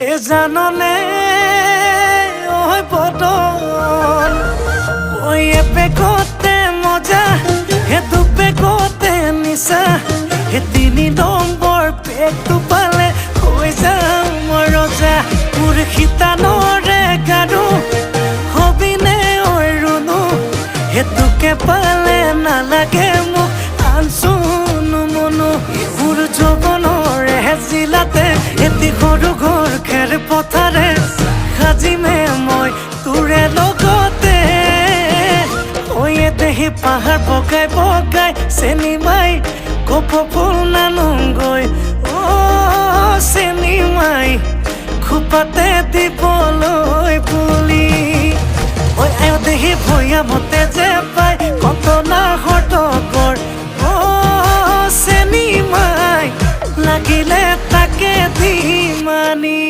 এ জাননে ওই বদল ওই এপেকতে মজা হে দুপেকতে নিচা হে 3 নম্বৰ পেকটো পালে হৈ যাওঁ মই ৰজা মোৰ শীতানৰে গাৰু হবিনে ঐ ৰুণু হেতুকে পালে নালাগে মোক আনচুনো মনো মোৰ যৌৱনৰে জিলাতে এটি সৰু ঘৰ খেৰ পথাৰে সাজিমে মই তোৰে লগতে ঐ দেহি পাহাৰ বগাই বগাই চেনি মাই কপ ফুল নানুংগৈ চেনি মাই খোপাতে দিবলৈ পুলি ঐ আয় দেহি ভৈয়া মতে যে পাই কত নাহৰ টকৰ চেনি মাই লাগিলে তাকে দি মানি